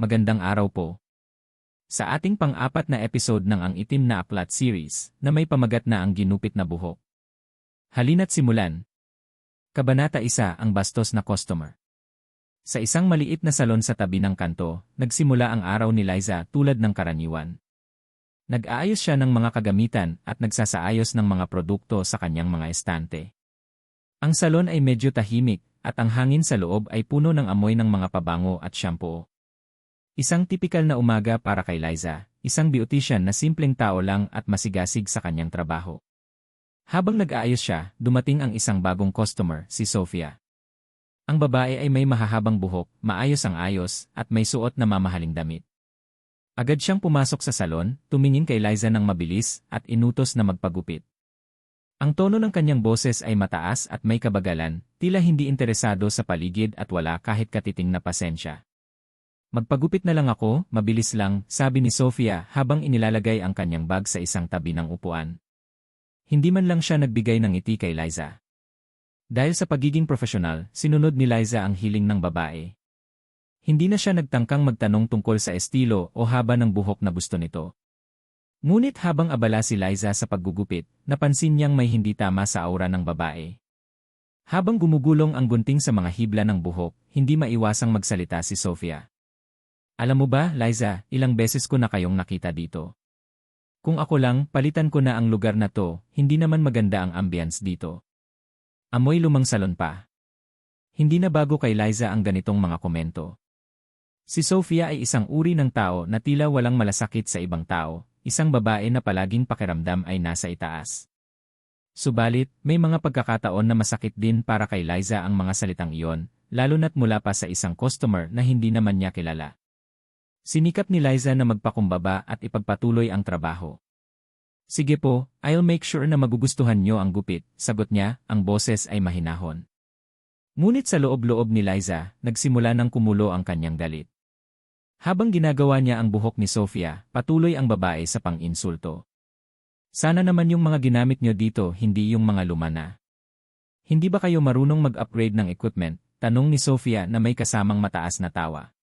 magandang araw po. Sa ating pang-apat na episode ng Ang Itim na Aklat series, na may pamagat na Ang Ginupit na Buhok. Halina't simulan. Kabanata 1, Ang Bastos na Customer. Sa isang maliit na salon sa tabi ng kanto, nagsimula ang araw ni Liza tulad ng karaniwan. Nag-aayos siya ng mga kagamitan at nagsasaayos ng mga produkto sa kanyang mga estante. Ang salon ay medyo tahimik, at ang hangin sa loob ay puno ng amoy ng mga pabango at shampoo. Isang tipikal na umaga para kay Liza, isang beautician na simpleng tao lang at masigasig sa kanyang trabaho. Habang nag-aayos siya, dumating ang isang bagong customer, si Sofia. Ang babae ay may mahahabang buhok, maayos ang ayos, at may suot na mamahaling damit. Agad siyang pumasok sa salon, tumingin kay Liza ng mabilis, at inutos na magpagupit. Ang tono ng kanyang boses ay mataas at may kabagalan, tila hindi interesado sa paligid at wala kahit katiting na pasensya. Magpagupit na lang ako, mabilis lang, sabi ni Sofia habang inilalagay ang kanyang bag sa isang tabi ng upuan. Hindi man lang siya nagbigay ng ngiti kay Liza. Dahil sa pagiging profesional, sinunod ni Liza ang hiling ng babae. Hindi na siya nagtangkang magtanong tungkol sa estilo o haba ng buhok na gusto nito. Ngunit habang abala si Liza sa paggugupit, napansin niyang may hindi tama sa aura ng babae. Habang gumugulong ang gunting sa mga hibla ng buhok, hindi maiwasang magsalita si Sofia. Alam mo ba, Liza, ilang beses ko na kayong nakita dito. Kung ako lang, palitan ko na ang lugar na to, hindi naman maganda ang ambience dito. Amoy lumang salon pa. Hindi na bago kay Liza ang ganitong mga komento. Si Sofia ay isang uri ng tao na tila walang malasakit sa ibang tao, isang babae na palaging pakiramdam ay nasa itaas. Subalit, may mga pagkakataon na masakit din para kay Liza ang mga salitang iyon, lalo na't mula pa sa isang customer na hindi naman niya kilala. Sinikap ni Liza na magpakumbaba at ipagpatuloy ang trabaho. Sige po, I'll make sure na magugustuhan niyo ang gupit, sagot niya, ang boses ay mahinahon. Ngunit sa loob-loob ni Liza, nagsimula ng kumulo ang kanyang galit. Habang ginagawa niya ang buhok ni Sofia, patuloy ang babae sa pang-insulto. Sana naman yung mga ginamit niyo dito hindi yung mga luma na. Hindi ba kayo marunong mag-upgrade ng equipment? Tanong ni Sofia na may kasamang mataas na tawa.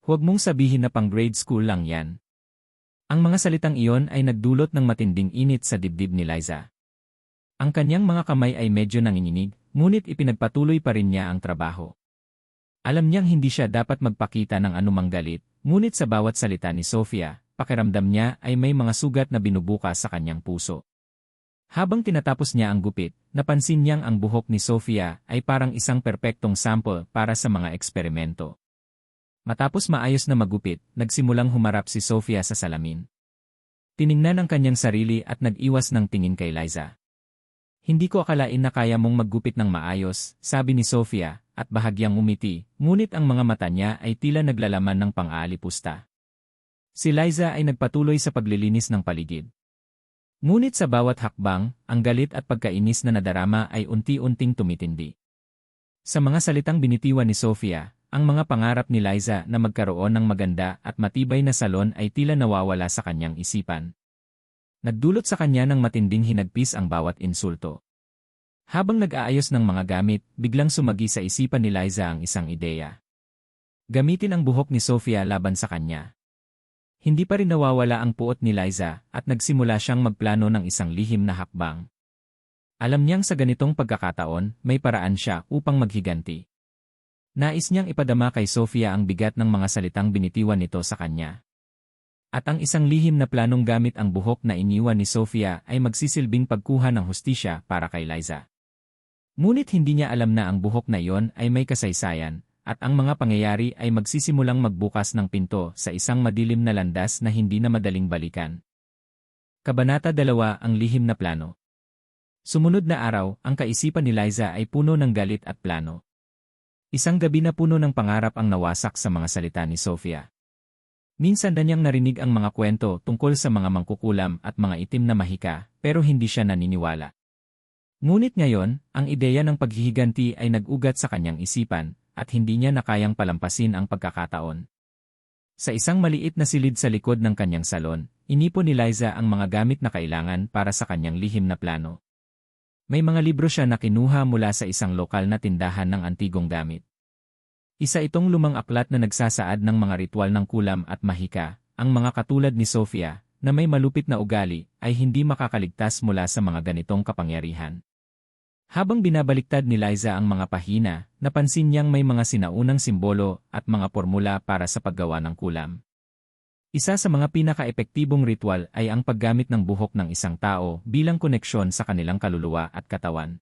Huwag mong sabihin na pang grade school lang yan. Ang mga salitang iyon ay nagdulot ng matinding init sa dibdib ni Liza. Ang kanyang mga kamay ay medyo nanginginig, ngunit ipinagpatuloy pa rin niya ang trabaho. Alam niyang hindi siya dapat magpakita ng anumang galit, ngunit sa bawat salita ni Sofia, pakiramdam niya ay may mga sugat na binubukas sa kanyang puso. Habang tinatapos niya ang gupit, napansin niyang ang buhok ni Sofia ay parang isang perpektong sample para sa mga eksperimento. Matapos maayos na magupit, nagsimulang humarap si Sofia sa salamin. Tiningnan ang kanyang sarili at nag-iwas ng tingin kay Liza. Hindi ko akalain na kaya mong maggupit ng maayos, sabi ni Sofia, at bahagyang umiti, ngunit ang mga mata niya ay tila naglalaman ng pang-aalipusta. Si Liza ay nagpatuloy sa paglilinis ng paligid. Ngunit sa bawat hakbang, ang galit at pagkainis na nadarama ay unti-unting tumitindi. Sa mga salitang binitiwan ni Sofia, ang mga pangarap ni Liza na magkaroon ng maganda at matibay na salon ay tila nawawala sa kanyang isipan. Nagdulot sa kanya ng matinding hinagpis ang bawat insulto. Habang nag-aayos ng mga gamit, biglang sumagi sa isipan ni Liza ang isang ideya. Gamitin ang buhok ni Sofia laban sa kanya. Hindi pa rin nawawala ang puot ni Liza at nagsimula siyang magplano ng isang lihim na hakbang. Alam niyang sa ganitong pagkakataon, may paraan siya upang maghiganti. Nais niyang ipadama kay Sofia ang bigat ng mga salitang binitiwan nito sa kanya. At ang isang lihim na planong gamit ang buhok na iniwan ni Sofia ay magsisilbing pagkuha ng hustisya para kay Liza. Ngunit hindi niya alam na ang buhok na iyon ay may kasaysayan, at ang mga pangyayari ay magsisimulang magbukas ng pinto sa isang madilim na landas na hindi na madaling balikan. Kabanata 2, Ang Lihim na Plano. Sumunod na araw, ang kaisipan ni Liza ay puno ng galit at plano. Isang gabi na puno ng pangarap ang nawasak sa mga salita ni Sofia. Minsan na niyang narinig ang mga kwento tungkol sa mga mangkukulam at mga itim na mahika, pero hindi siya naniniwala. Ngunit ngayon, ang ideya ng paghihiganti ay nag-ugat sa kanyang isipan, at hindi niya na kayang palampasin ang pagkakataon. Sa isang maliit na silid sa likod ng kanyang salon, inipon ni Liza ang mga gamit na kailangan para sa kanyang lihim na plano. May mga libro siya na kinuha mula sa isang lokal na tindahan ng antigong gamit. Isa itong lumang aklat na nagsasaad ng mga ritual ng kulam at mahika. Ang mga katulad ni Sofia, na may malupit na ugali, ay hindi makakaligtas mula sa mga ganitong kapangyarihan. Habang binabaliktad ni Liza ang mga pahina, napansin niyang may mga sinaunang simbolo at mga formula para sa paggawa ng kulam. Isa sa mga pinaka-epektibong ritual ay ang paggamit ng buhok ng isang tao bilang koneksyon sa kanilang kaluluwa at katawan.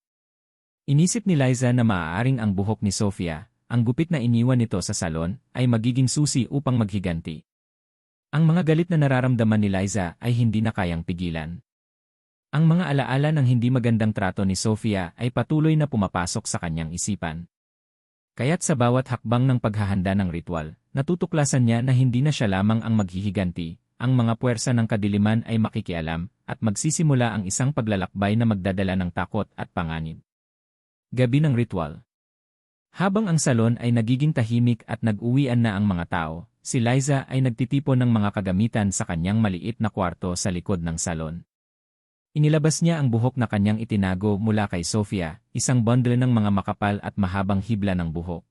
Inisip ni Liza na maaaring ang buhok ni Sofia, ang gupit na iniwan nito sa salon, ay magiging susi upang maghiganti. Ang mga galit na nararamdaman ni Liza ay hindi na kayang pigilan. Ang mga alaala ng hindi magandang trato ni Sofia ay patuloy na pumapasok sa kanyang isipan. Kaya't sa bawat hakbang ng paghahanda ng ritual, natutuklasan niya na hindi na siya lamang ang maghihiganti, ang mga puwersa ng kadiliman ay makikialam, at magsisimula ang isang paglalakbay na magdadala ng takot at panganib. Gabi ng ritual. Habang ang salon ay nagiging tahimik at nag-uwian na ang mga tao, si Liza ay nagtitipon ng mga kagamitan sa kanyang maliit na kwarto sa likod ng salon. Inilabas niya ang buhok na kanyang itinago mula kay Sofia, isang bundle ng mga makapal at mahabang hibla ng buhok.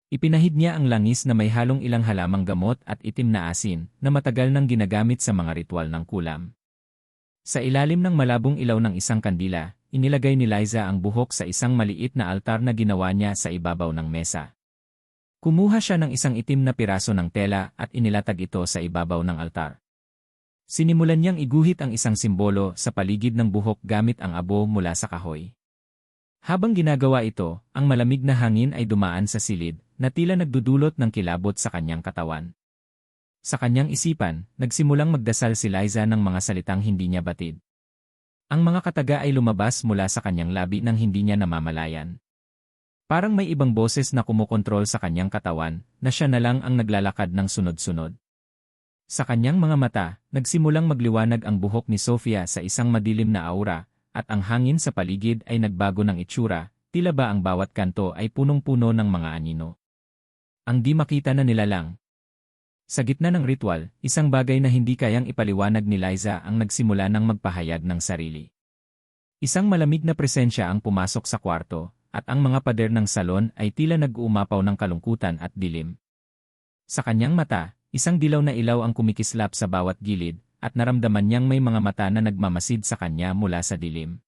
Ipinahid niya ang langis na may halong ilang halamang gamot at itim na asin na matagal nang ginagamit sa mga ritual ng kulam. Sa ilalim ng malabong ilaw ng isang kandila, inilagay ni Liza ang buhok sa isang maliit na altar na ginawa niya sa ibabaw ng mesa. Kumuha siya ng isang itim na piraso ng tela at inilatag ito sa ibabaw ng altar. Sinimulan niyang iguhit ang isang simbolo sa paligid ng buhok gamit ang abo mula sa kahoy. Habang ginagawa ito, ang malamig na hangin ay dumaan sa silid, na tila nagdudulot ng kilabot sa kanyang katawan. Sa kanyang isipan, nagsimulang magdasal si Liza ng mga salitang hindi niya batid. Ang mga kataga ay lumabas mula sa kanyang labi nang hindi niya namamalayan. Parang may ibang boses na kumukontrol sa kanyang katawan, na siya na lang ang naglalakad ng sunod-sunod. Sa kanyang mga mata, nagsimulang magliwanag ang buhok ni Sofia sa isang madilim na aura, at ang hangin sa paligid ay nagbago ng itsura, tila ba ang bawat kanto ay punong-puno ng mga anino. Ang di makita na nilalang. Sa gitna ng ritual, isang bagay na hindi kayang ipaliwanag ni Liza ang nagsimula ng magpahayag ng sarili. Isang malamig na presensya ang pumasok sa kwarto, at ang mga pader ng salon ay tila nag-uumapaw ng kalungkutan at dilim. Sa kanyang mata, isang dilaw na ilaw ang kumikislap sa bawat gilid, at naramdaman niyang may mga mata na nagmamasid sa kanya mula sa dilim.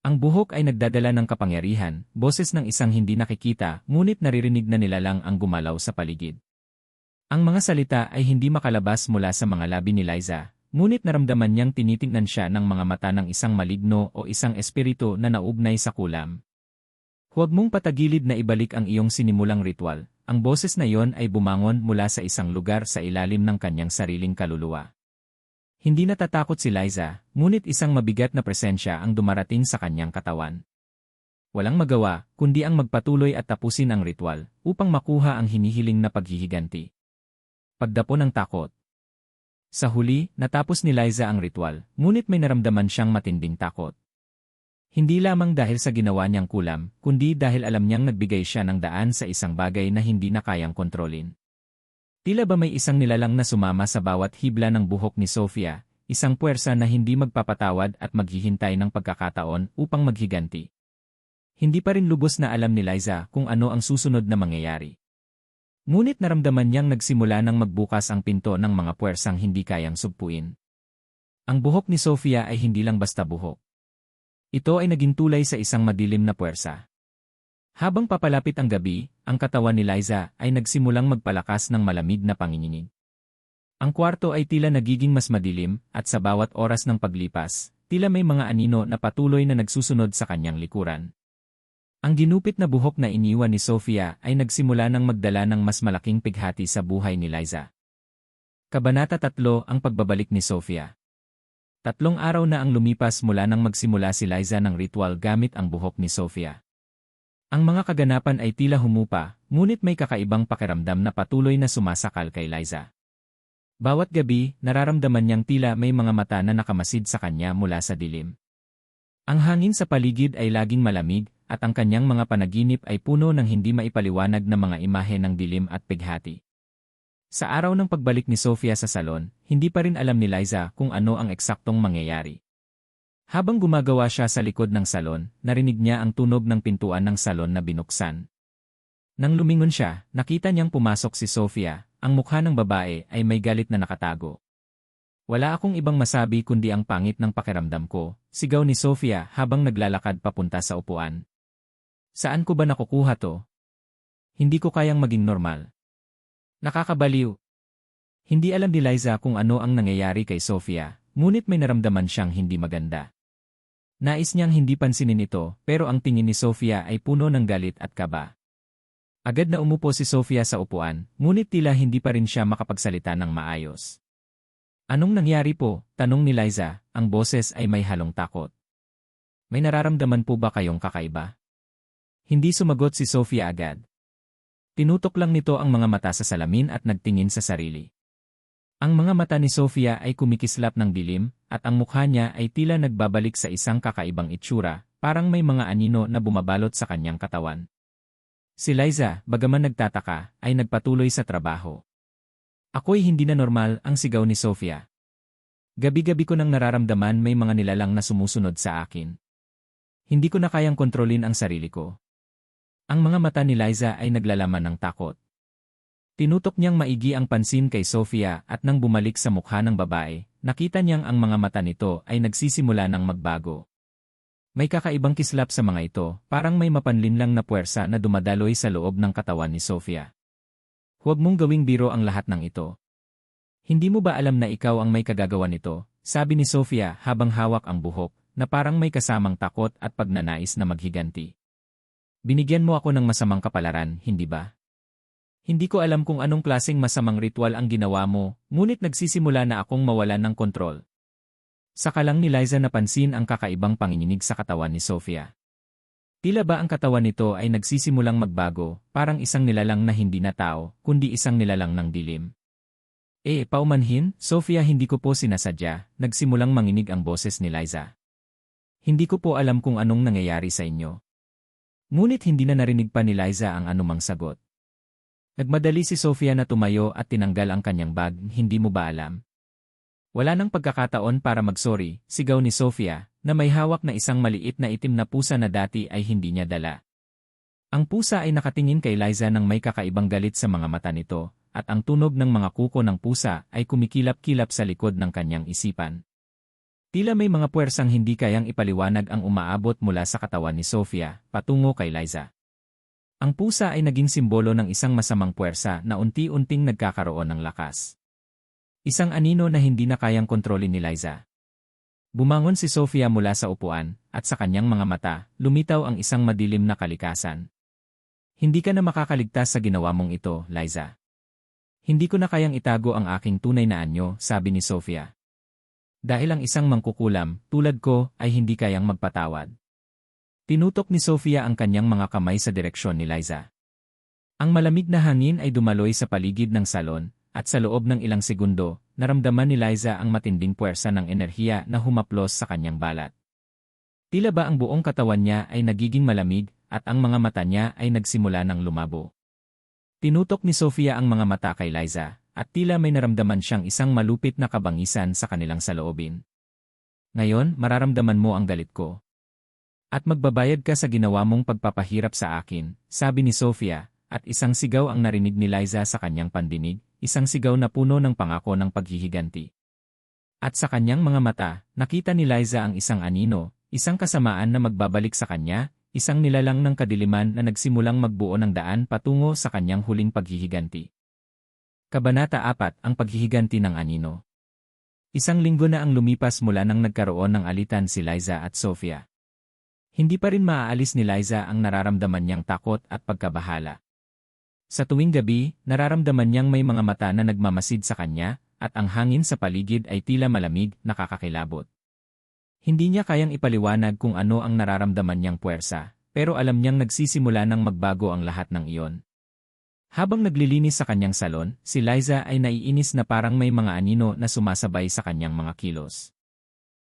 Ang buhok ay nagdadala ng kapangyarihan, boses ng isang hindi nakikita, ngunit naririnig na nilalang ang gumalaw sa paligid. Ang mga salita ay hindi makalabas mula sa mga labi ni Liza, ngunit naramdaman niyang tinitingnan siya ng mga mata ng isang maligno o isang espiritu na naugnay sa kulam. Huwag mong patagilid na ibalik ang iyong sinimulang ritual. Ang boses na iyon ay bumangon mula sa isang lugar sa ilalim ng kanyang sariling kaluluwa. Hindi natatakot si Liza, ngunit isang mabigat na presensya ang dumarating sa kanyang katawan. Walang magawa, kundi ang magpatuloy at tapusin ang ritual, upang makuha ang hinihiling na paghihiganti. Pagdapo ng takot. Sa huli, natapos ni Liza ang ritual, ngunit may naramdaman siyang matinding takot. Hindi lamang dahil sa ginawa niyang kulam, kundi dahil alam niyang nagbigay siya ng daan sa isang bagay na hindi na kayang kontrolin. Tila ba may isang nilalang na sumama sa bawat hibla ng buhok ni Sofia, isang puwersa na hindi magpapatawad at maghihintay ng pagkakataon upang maghiganti. Hindi pa rin lubos na alam ni Liza kung ano ang susunod na mangyayari. Ngunit naramdaman niyang nagsimula ng magbukas ang pinto ng mga puwersang hindi kayang sugpuin. Ang buhok ni Sofia ay hindi lang basta buhok. Ito ay naging tulay sa isang madilim na puwersa. Habang papalapit ang gabi, ang katawan ni Liza ay nagsimulang magpalakas ng malamig na panginginig. Ang kwarto ay tila nagiging mas madilim, at sa bawat oras ng paglipas, tila may mga anino na patuloy na nagsusunod sa kanyang likuran. Ang ginupit na buhok na iniwan ni Sofia ay nagsimula ng magdala ng mas malaking pighati sa buhay ni Liza. Kabanata 3, ang pagbabalik ni Sofia. 3 araw na ang lumipas mula nang magsimula si Liza ng ritual gamit ang buhok ni Sofia. Ang mga kaganapan ay tila humupa, ngunit may kakaibang pakiramdam na patuloy na sumasakal kay Liza. Bawat gabi, nararamdaman niyang tila may mga mata na nakamasid sa kanya mula sa dilim. Ang hangin sa paligid ay laging malamig, at ang kanyang mga panaginip ay puno ng hindi maipaliwanag na mga imahe ng dilim at pighati. Sa araw ng pagbalik ni Sofia sa salon, hindi pa rin alam ni Liza kung ano ang eksaktong mangyayari. Habang gumagawa siya sa likod ng salon, narinig niya ang tunog ng pintuan ng salon na binuksan. Nang lumingon siya, nakita niyang pumasok si Sofia, ang mukha ng babae ay may galit na nakatago. Wala akong ibang masabi kundi ang pangit ng pakiramdam ko, sigaw ni Sofia habang naglalakad papunta sa upuan. Saan ko ba nakukuha to? Hindi ko kayang maging normal. Nakakabaliw. Hindi alam ni Liza kung ano ang nangyayari kay Sofia, ngunit may naramdaman siyang hindi maganda. Nais niyang hindi pansinin ito, pero ang tingin ni Sofia ay puno ng galit at kaba. Agad na umupo si Sofia sa upuan, ngunit tila hindi pa rin siya makapagsalita ng maayos. Anong nangyari po? Tanong ni Liza, ang boses ay may halong takot. May nararamdaman po ba kayong kakaiba? Hindi sumagot si Sofia agad. Tinutok lang nito ang mga mata sa salamin at nagtingin sa sarili. Ang mga mata ni Sofia ay kumikislap ng dilim, at ang mukha niya ay tila nagbabalik sa isang kakaibang itsura, parang may mga anino na bumabalot sa kanyang katawan. Si Liza, bagaman nagtataka, ay nagpatuloy sa trabaho. Ako'y hindi na normal, ang sigaw ni Sofia. Gabi-gabi ko nang nararamdaman may mga nilalang na sumusunod sa akin. Hindi ko na kayang kontrolin ang sarili ko. Ang mga mata ni Liza ay naglalaman ng takot. Tinutok niyang maigi ang pansin kay Sofia at nang bumalik sa mukha ng babae, nakita niyang ang mga mata nito ay nagsisimula ng magbago. May kakaibang kislap sa mga ito, parang may mapanlinlang na puwersa na dumadaloy sa loob ng katawan ni Sofia. Huwag mong gawing biro ang lahat ng ito. Hindi mo ba alam na ikaw ang may kagagawa nito? Sabi ni Sofia habang hawak ang buhok, na parang may kasamang takot at pagnanais na maghiganti. Binigyan mo ako ng masamang kapalaran, hindi ba? Hindi ko alam kung anong klaseng masamang ritual ang ginawa mo, ngunit nagsisimula na akong mawalan ng kontrol. Saka lang ni Liza napansin ang kakaibang panginginig sa katawan ni Sofia. Tila ba ang katawan nito ay nagsisimulang magbago, parang isang nilalang na hindi na tao, kundi isang nilalang ng dilim. Paumanhin, Sofia, hindi ko po sinasadya, nagsimulang manginig ang boses ni Liza. Hindi ko po alam kung anong nangyayari sa inyo. Ngunit hindi na narinig pa ni Liza ang anumang sagot. Nagmadali si Sofia na tumayo at tinanggal ang kanyang bag, hindi mo ba alam? Wala nang pagkakataon para magsorry, sigaw ni Sofia, na may hawak na isang maliit na itim na pusa na dati ay hindi niya dala. Ang pusa ay nakatingin kay Liza nang may kakaibang galit sa mga mata nito, at ang tunog ng mga kuko ng pusa ay kumikilap-kilap sa likod ng kanyang isipan. Tila may mga puwersang hindi kayang ipaliwanag ang umaabot mula sa katawan ni Sofia, patungo kay Liza. Ang pusa ay naging simbolo ng isang masamang puwersa na unti-unting nagkakaroon ng lakas. Isang anino na hindi na kayang kontrolin ni Liza. Bumangon si Sofia mula sa upuan, at sa kanyang mga mata, lumitaw ang isang madilim na kalikasan. Hindi ka na makakaligtas sa ginawa mong ito, Liza. Hindi ko na kayang itago ang aking tunay na anyo, sabi ni Sofia. Dahil ang isang mangkukulam, tulad ko, ay hindi kayang magpatawad. Tinutok ni Sofia ang kanyang mga kamay sa direksyon ni Liza. Ang malamig na hangin ay dumaloy sa paligid ng salon, at sa loob ng ilang segundo, naramdaman ni Liza ang matinding puwersa ng enerhiya na humaplos sa kanyang balat. Tila ba ang buong katawan niya ay nagiging malamig, at ang mga mata niya ay nagsimula ng lumabo. Tinutok ni Sofia ang mga mata kay Liza, at tila may naramdaman siyang isang malupit na kabangisan sa kanilang saloobin. Ngayon, mararamdaman mo ang galit ko. At magbabayad ka sa ginawa mong pagpapahirap sa akin, sabi ni Sofia, at isang sigaw ang narinig ni Liza sa kanyang pandinig, isang sigaw na puno ng pangako ng paghihiganti. At sa kanyang mga mata, nakita ni Liza ang isang anino, isang kasamaan na magbabalik sa kanya, isang nilalang ng kadiliman na nagsimulang magbuo ng daan patungo sa kanyang huling paghihiganti. Kabanata 4, ang paghihiganti ng anino. Isang linggo na ang lumipas mula nang nagkaroon ng alitan si Liza at Sofia. Hindi pa rin maaalis ni Liza ang nararamdaman niyang takot at pagkabahala. Sa tuwing gabi, nararamdaman niyang may mga mata na nagmamasid sa kanya, at ang hangin sa paligid ay tila malamig, nakakakilabot. Hindi niya kayang ipaliwanag kung ano ang nararamdaman niyang puwersa, pero alam niyang nagsisimula ng magbago ang lahat ng iyon. Habang naglilinis sa kanyang salon, si Liza ay naiinis na parang may mga anino na sumasabay sa kanyang mga kilos.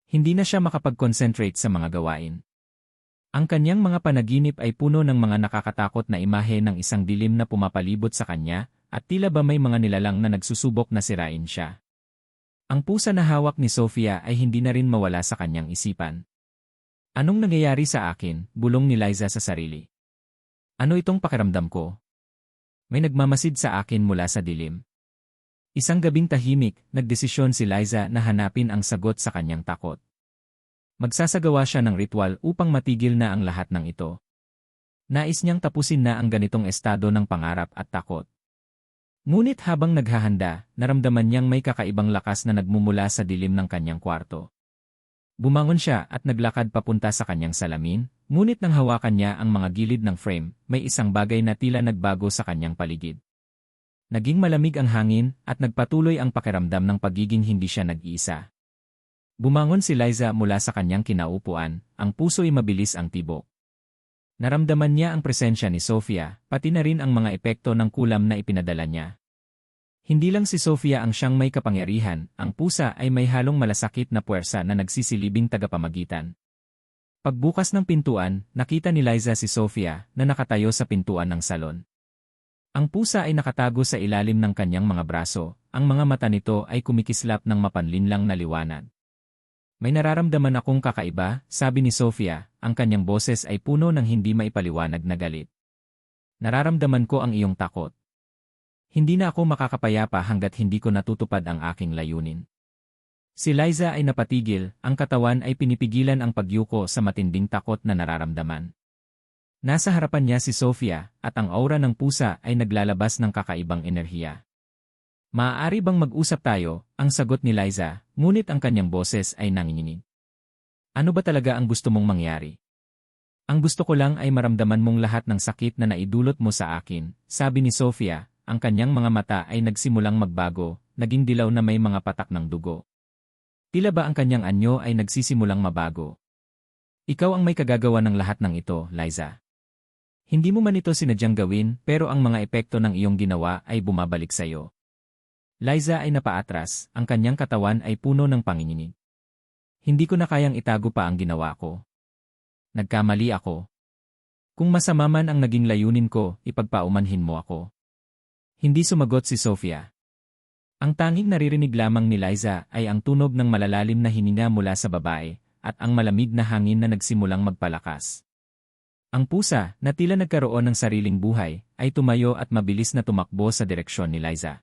Hindi na siya makapag-concentrate sa mga gawain. Ang kanyang mga panaginip ay puno ng mga nakakatakot na imahe ng isang dilim na pumapalibot sa kanya, at tila ba may mga nilalang na nagsusubok na sirain siya. Ang pusa na hawak ni Sofia ay hindi na rin mawala sa kanyang isipan. Anong nangyayari sa akin? Bulong ni Liza sa sarili. Ano itong pakiramdam ko? May nagmamasid sa akin mula sa dilim. Isang gabing tahimik, nagdesisyon si Liza na hanapin ang sagot sa kanyang takot. Magsasagawa siya ng ritual upang matigil na ang lahat ng ito. Nais niyang tapusin na ang ganitong estado ng pangarap at takot. Ngunit habang naghahanda, naramdaman niyang may kakaibang lakas na nagmumula sa dilim ng kanyang kwarto. Bumangon siya at naglakad papunta sa kanyang salamin, ngunit nang hawakan niya ang mga gilid ng frame, may isang bagay na tila nagbago sa kanyang paligid. Naging malamig ang hangin at nagpatuloy ang pakiramdam ng pagiging hindi siya nag-iisa. Bumangon si Liza mula sa kanyang kinaupuan, ang puso'y mabilis ang tibok. Naramdaman niya ang presensya ni Sofia, pati na rin ang mga epekto ng kulam na ipinadala niya. Hindi lang si Sofia ang siyang may kapangyarihan, ang pusa ay may halong malasakit na puwersa na nagsisilibing tagapamagitan. Pagbukas ng pintuan, nakita ni Liza si Sofia na nakatayo sa pintuan ng salon. Ang pusa ay nakatago sa ilalim ng kanyang mga braso, ang mga mata nito ay kumikislap ng mapanlinlang na liwanag. May nararamdaman akong kakaiba, sabi ni Sofia, ang kanyang boses ay puno ng hindi maipaliwanag na galit. Nararamdaman ko ang iyong takot. Hindi na ako makakapayapa hanggat hindi ko natutupad ang aking layunin. Si Liza ay napatigil, ang katawan ay pinipigilan ang pagyuko sa matinding takot na nararamdaman. Nasa harapan niya si Sofia, at ang aura ng pusa ay naglalabas ng kakaibang enerhiya. Maaari bang mag-usap tayo, ang sagot ni Liza, ngunit ang kanyang boses ay nanginginig. Ano ba talaga ang gusto mong mangyari? Ang gusto ko lang ay maramdaman mong lahat ng sakit na naidulot mo sa akin, sabi ni Sofia, ang kanyang mga mata ay nagsimulang magbago, naging dilaw na may mga patak ng dugo. Tila ba ang kanyang anyo ay nagsisimulang mabago? Ikaw ang may kagagawa ng lahat ng ito, Liza. Hindi mo man ito sinadyang gawin, pero ang mga epekto ng iyong ginawa ay bumabalik sa iyo. Liza ay napaatras, ang kanyang katawan ay puno ng panginginig. Hindi ko na kayang itago pa ang ginawa ko. Nagkamali ako. Kung masama man ang naging layunin ko, ipagpaumanhin mo ako. Hindi sumagot si Sofia. Ang tanging naririnig lamang ni Liza ay ang tunog ng malalalim na hininga mula sa babae, at ang malamig na hangin na nagsimulang magpalakas. Ang pusa, na tila nagkaroon ng sariling buhay, ay tumayo at mabilis na tumakbo sa direksyon ni Liza.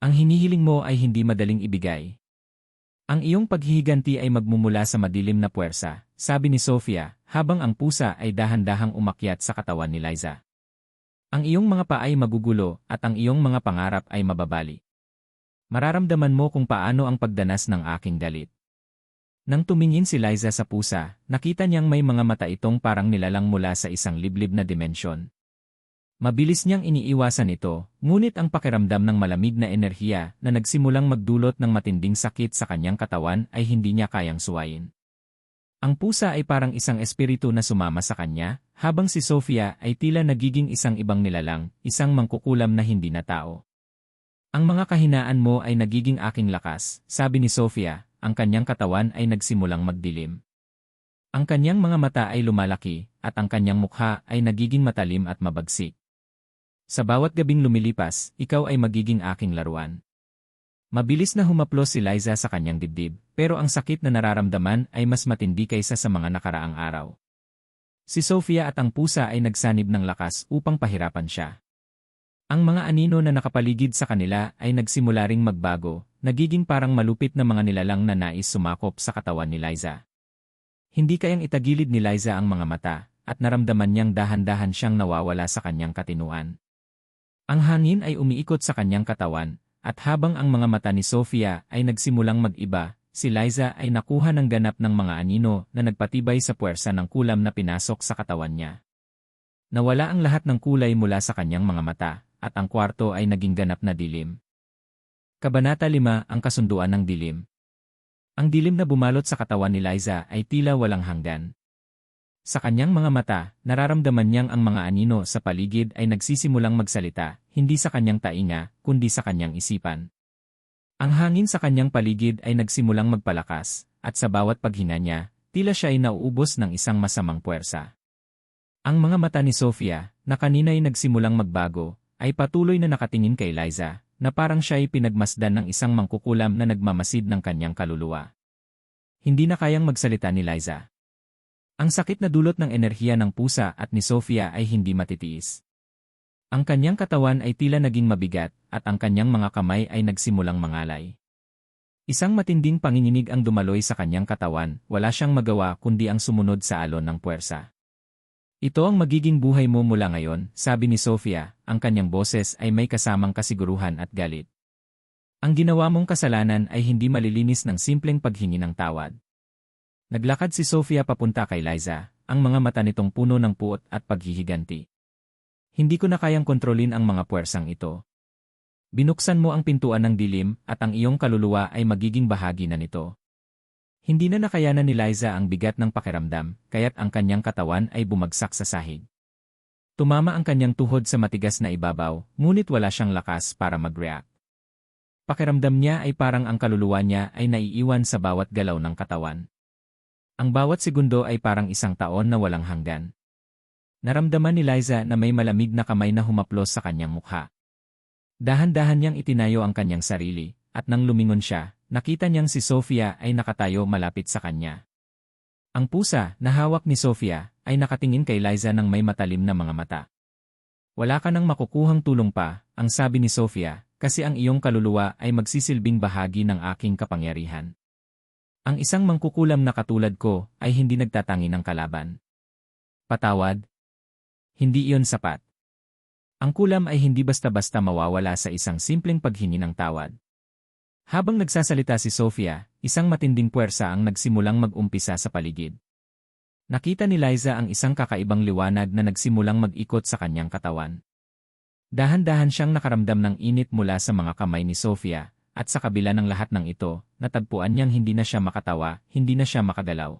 Ang hinihiling mo ay hindi madaling ibigay. Ang iyong paghihiganti ay magmumula sa madilim na puwersa, sabi ni Sofia, habang ang pusa ay dahan-dahang umakyat sa katawan ni Liza. Ang iyong mga paa ay magugulo at ang iyong mga pangarap ay mababali. Mararamdaman mo kung paano ang pagdanas ng aking galit. Nang tumingin si Liza sa pusa, nakita niyang may mga mata itong parang nilalang mula sa isang liblib na dimensyon. Mabilis niyang iniiwasan ito, ngunit ang pakiramdam ng malamig na enerhiya na nagsimulang magdulot ng matinding sakit sa kanyang katawan ay hindi niya kayang suwayin. Ang pusa ay parang isang espiritu na sumama sa kanya, habang si Sofia ay tila nagiging isang ibang nilalang, isang mangkukulam na hindi na tao. Ang mga kahinaan mo ay nagiging aking lakas, sabi ni Sofia, ang kanyang katawan ay nagsimulang magdilim. Ang kanyang mga mata ay lumalaki, at ang kanyang mukha ay nagiging matalim at mabagsik. Sa bawat gabing lumilipas, ikaw ay magiging aking laruan. Mabilis na humaplos si Liza sa kanyang dibdib, pero ang sakit na nararamdaman ay mas matindi kaysa sa mga nakaraang araw. Si Sofia at ang pusa ay nagsanib ng lakas upang pahirapan siya. Ang mga anino na nakapaligid sa kanila ay nagsimula ring magbago, nagiging parang malupit na mga nilalang na nais sumakop sa katawan ni Liza. Hindi kayang itagilid ni Liza ang mga mata, at naramdaman niyang dahan-dahan siyang nawawala sa kanyang katinuan. Ang hangin ay umiikot sa kanyang katawan, at habang ang mga mata ni Sofia ay nagsimulang mag-iba, si Liza ay nakuha ng ganap ng mga anino na nagpatibay sa puwersa ng kulam na pinasok sa katawan niya. Nawala ang lahat ng kulay mula sa kanyang mga mata, at ang kwarto ay naging ganap na dilim. Kabanata 5, ang kasunduan ng dilim. Ang dilim na bumalot sa katawan ni Liza ay tila walang hanggan. Sa kanyang mga mata, nararamdaman niyang ang mga anino sa paligid ay nagsisimulang magsalita, hindi sa kanyang tainga, kundi sa kanyang isipan. Ang hangin sa kanyang paligid ay nagsimulang magpalakas, at sa bawat paghinga niya, tila siya ay nauubos ng isang masamang puwersa. Ang mga mata ni Sofia, na kanina ay nagsimulang magbago, ay patuloy na nakatingin kay Liza, na parang siya ay pinagmasdan ng isang mangkukulam na nagmamasid ng kanyang kaluluwa. Hindi na kayang magsalita ni Liza. Ang sakit na dulot ng enerhiya ng pusa at ni Sofia ay hindi matitiis. Ang kanyang katawan ay tila naging mabigat at ang kanyang mga kamay ay nagsimulang mangalay. Isang matinding panginginig ang dumaloy sa kanyang katawan, wala siyang magawa kundi ang sumunod sa alon ng puwersa. Ito ang magiging buhay mo mula ngayon, sabi ni Sofia, ang kanyang boses ay may kasamang kasiguruhan at galit. Ang ginawa mong kasalanan ay hindi malilinis ng simpleng paghingi ng tawad. Naglakad si Sofia papunta kay Liza, ang mga mata nitong puno ng puot at paghihiganti. Hindi ko na kayang kontrolin ang mga puwersang ito. Binuksan mo ang pintuan ng dilim at ang iyong kaluluwa ay magiging bahagi na nito. Hindi na nakayanan ni Liza ang bigat ng pakiramdam, kaya't ang kanyang katawan ay bumagsak sa sahig. Tumama ang kanyang tuhod sa matigas na ibabaw, ngunit wala siyang lakas para mag-react. Pakiramdam niya ay parang ang kaluluwa niya ay naiiwan sa bawat galaw ng katawan. Ang bawat segundo ay parang isang taon na walang hanggan. Naramdaman ni Liza na may malamig na kamay na humaplos sa kanyang mukha. Dahan-dahan niyang itinayo ang kanyang sarili, at nang lumingon siya, nakita niyang si Sofia ay nakatayo malapit sa kanya. Ang pusa na hawak ni Sofia ay nakatingin kay Liza ng may matalim na mga mata. Wala ka nang makukuhang tulong pa, ang sabi ni Sofia, kasi ang iyong kaluluwa ay magsisilbing bahagi ng aking kapangyarihan. Ang isang mangkukulam na katulad ko ay hindi nagtatangi ng kalaban. Patawad? Hindi iyon sapat. Ang kulam ay hindi basta-basta mawawala sa isang simpleng paghingi ng tawad. Habang nagsasalita si Sofia, isang matinding puwersa ang nagsimulang mag-umpisa sa paligid. Nakita ni Liza ang isang kakaibang liwanag na nagsimulang mag-ikot sa kanyang katawan. Dahan-dahan siyang nakaramdam ng init mula sa mga kamay ni Sofia, at sa kabila ng lahat ng ito, natagpuan niyang hindi na siya makatawa, hindi na siya makagalaw.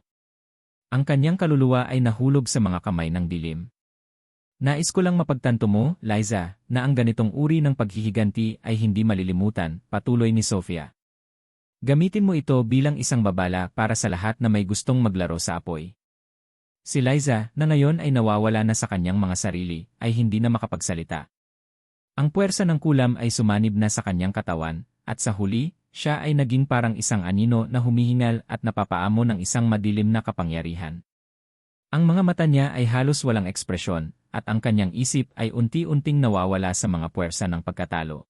Ang kanyang kaluluwa ay nahulog sa mga kamay ng dilim. Nais ko lang mapagtanto mo, Liza, na ang ganitong uri ng paghihiganti ay hindi malilimutan, patuloy ni Sofia. Gamitin mo ito bilang isang babala para sa lahat na may gustong maglaro sa apoy. Si Liza, na ngayon ay nawawala na sa kanyang mga sarili, ay hindi na makapagsalita. Ang puwersa ng kulam ay sumanib na sa kanyang katawan, at sa huli, siya ay naging parang isang anino na humihingal at napapaamo ng isang madilim na kapangyarihan. Ang mga mata niya ay halos walang ekspresyon, at ang kanyang isip ay unti-unting nawawala sa mga puwersa ng pagkatalo.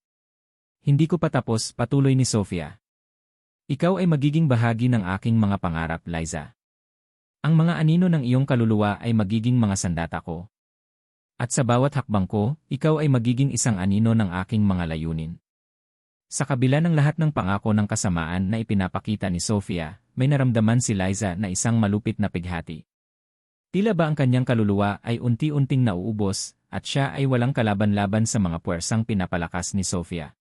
Hindi ko pa tapos, patuloy ni Sofia. Ikaw ay magiging bahagi ng aking mga pangarap, Liza. Ang mga anino ng iyong kaluluwa ay magiging mga sandata ko. At sa bawat hakbang ko, ikaw ay magiging isang anino ng aking mga layunin. Sa kabila ng lahat ng pangako ng kasamaan na ipinapakita ni Sofia, may naramdaman si Liza na isang malupit na pighati. Tila ba ang kanyang kaluluwa ay unti-unting nauubos, at siya ay walang kalaban-laban sa mga puwersang pinapalakas ni Sofia.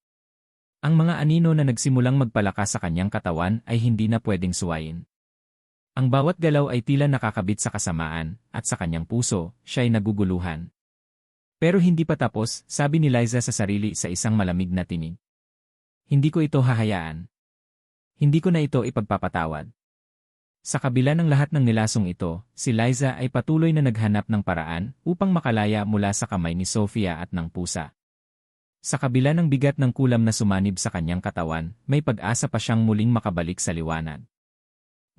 Ang mga anino na nagsimulang magpalakas sa kanyang katawan ay hindi na pwedeng suwayin. Ang bawat galaw ay tila nakakabit sa kasamaan, at sa kanyang puso, siya ay naguguluhan. Pero hindi pa tapos, sabi ni Liza sa sarili sa isang malamig na tinig. Hindi ko ito hahayaan. Hindi ko na ito ipagpapatawad. Sa kabila ng lahat ng nilasong ito, si Liza ay patuloy na naghanap ng paraan upang makalaya mula sa kamay ni Sofia at ng pusa. Sa kabila ng bigat ng kulam na sumanib sa kanyang katawan, may pag-asa pa siyang muling makabalik sa liwanag.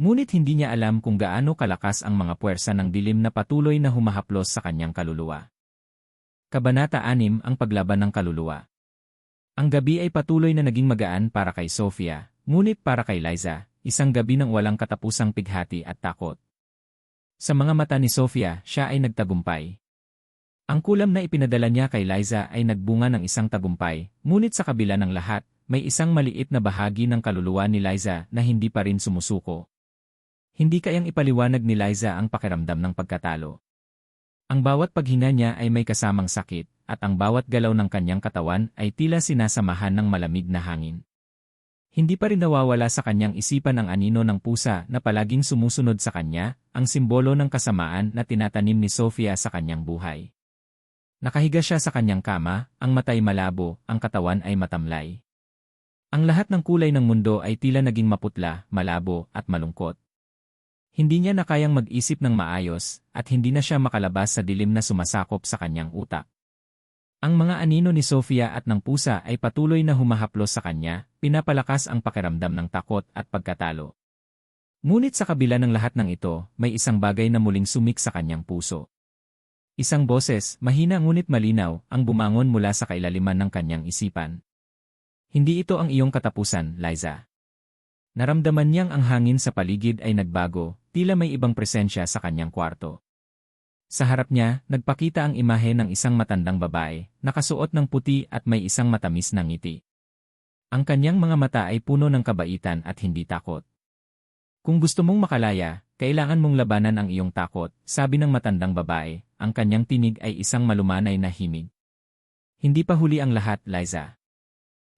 Ngunit hindi niya alam kung gaano kalakas ang mga puwersa ng dilim na patuloy na humahaplos sa kanyang kaluluwa. Kabanata 6, ang paglaban ng kaluluwa. Ang gabi ay patuloy na naging magaan para kay Sofia, ngunit para kay Liza, isang gabi ng walang katapusang pighati at takot. Sa mga mata ni Sofia, siya ay nagtagumpay. Ang kulam na ipinadala niya kay Liza ay nagbunga ng isang tagumpay, ngunit sa kabila ng lahat, may isang maliit na bahagi ng kaluluwa ni Liza na hindi pa rin sumusuko. Hindi kayang ipaliwanag ni Liza ang pakiramdam ng pagkatalo. Ang bawat paghinga niya ay may kasamang sakit, at ang bawat galaw ng kanyang katawan ay tila sinasamahan ng malamig na hangin. Hindi pa rin nawawala sa kanyang isipan ang anino ng pusa na palaging sumusunod sa kanya, ang simbolo ng kasamaan na tinatanim ni Sofia sa kanyang buhay. Nakahiga siya sa kanyang kama, ang mata'y malabo, ang katawan ay matamlay. Ang lahat ng kulay ng mundo ay tila naging maputla, malabo, at malungkot. Hindi niya na kayang mag-isip ng maayos, at hindi na siya makalabas sa dilim na sumasakop sa kanyang utak. Ang mga anino ni Sofia at ng pusa ay patuloy na humahaplos sa kanya, pinapalakas ang pakiramdam ng takot at pagkatalo. Ngunit sa kabila ng lahat ng ito, may isang bagay na muling sumik sa kanyang puso. Isang boses, mahina ngunit malinaw, ang bumangon mula sa kailaliman ng kanyang isipan. Hindi ito ang iyong katapusan, Liza. Naramdaman niyang ang hangin sa paligid ay nagbago, tila may ibang presensya sa kanyang kwarto. Sa harap niya, nagpakita ang imahe ng isang matandang babae, nakasuot ng puti at may isang matamis na ngiti. Ang kanyang mga mata ay puno ng kabaitan at hindi takot. Kung gusto mong makalaya, kailangan mong labanan ang iyong takot, sabi ng matandang babae, ang kanyang tinig ay isang malumanay na himig. Hindi pa huli ang lahat, Liza.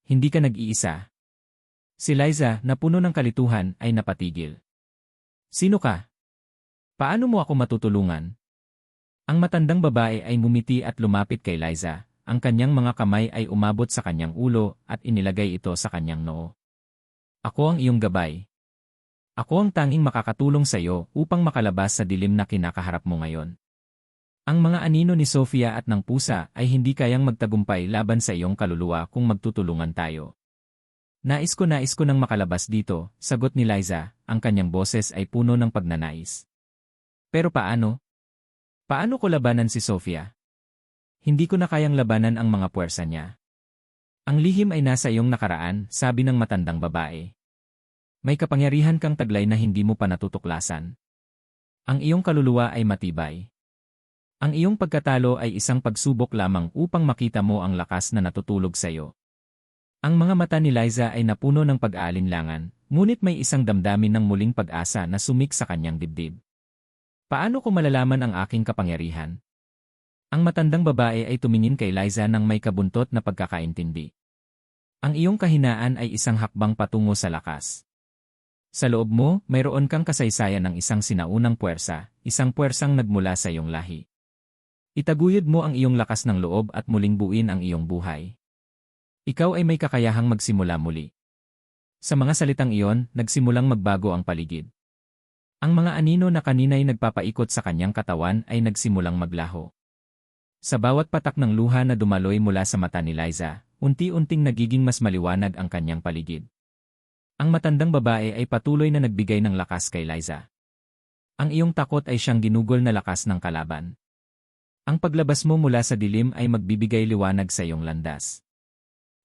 Hindi ka nag-iisa. Si Liza, na puno ng kalituhan, ay napatigil. Sino ka? Paano mo ako matutulungan? Ang matandang babae ay ngumiti at lumapit kay Liza, ang kanyang mga kamay ay umabot sa kanyang ulo at inilagay ito sa kanyang noo. Ako ang iyong gabay. Ako ang tanging makakatulong sa iyo upang makalabas sa dilim na kinakaharap mo ngayon. Ang mga anino ni Sofia at ng pusa ay hindi kayang magtagumpay laban sa iyong kaluluwa kung magtutulungan tayo. Nais ko nang makalabas dito, sagot ni Liza, ang kanyang boses ay puno ng pagnanais. Pero paano? Paano ko labanan si Sofia? Hindi ko na kayang labanan ang mga puwersa niya. Ang lihim ay nasa iyong nakaraan, sabi ng matandang babae. May kapangyarihan kang taglay na hindi mo pa natutuklasan. Ang iyong kaluluwa ay matibay. Ang iyong pagkatalo ay isang pagsubok lamang upang makita mo ang lakas na natutulog sa iyo. Ang mga mata ni Liza ay napuno ng pag-aalinlangan, ngunit may isang damdamin ng muling pag-asa na sumik sa kanyang dibdib. Paano ko malalaman ang aking kapangyarihan? Ang matandang babae ay tumingin kay Liza nang may kabuntot na pagkakaintindi. Ang iyong kahinaan ay isang hakbang patungo sa lakas. Sa loob mo, mayroon kang kasaysayan ng isang sinaunang puwersa, isang puwersang nagmula sa iyong lahi. Itaguyod mo ang iyong lakas ng loob at muling buuin ang iyong buhay. Ikaw ay may kakayahang magsimula muli. Sa mga salitang iyon, nagsimulang magbago ang paligid. Ang mga anino na kanina'y nagpapaikot sa kanyang katawan ay nagsimulang maglaho. Sa bawat patak ng luha na dumaloy mula sa mata ni Liza, unti-unting nagiging mas maliwanag ang kanyang paligid. Ang matandang babae ay patuloy na nagbigay ng lakas kay Liza. Ang iyong takot ay siyang ginugol na lakas ng kalaban. Ang paglabas mo mula sa dilim ay magbibigay liwanag sa iyong landas.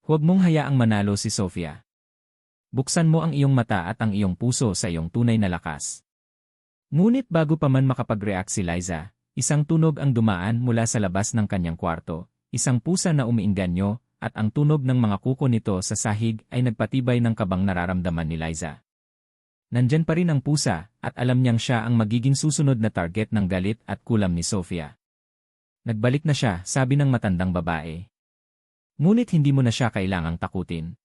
Huwag mong hayaang manalo si Sofia. Buksan mo ang iyong mata at ang iyong puso sa iyong tunay na lakas. Ngunit bago pa man makapag-react si Liza, isang tunog ang dumaan mula sa labas ng kanyang kwarto, isang pusa na umiinganyo, at ang tunog ng mga kuko nito sa sahig ay nagpatibay ng kabang nararamdaman ni Liza. Nandyan pa rin ang pusa, at alam niyang siya ang magiging susunod na target ng galit at kulam ni Sofia. Nagbalik na siya, sabi ng matandang babae. Ngunit hindi mo na siya kailangang takutin.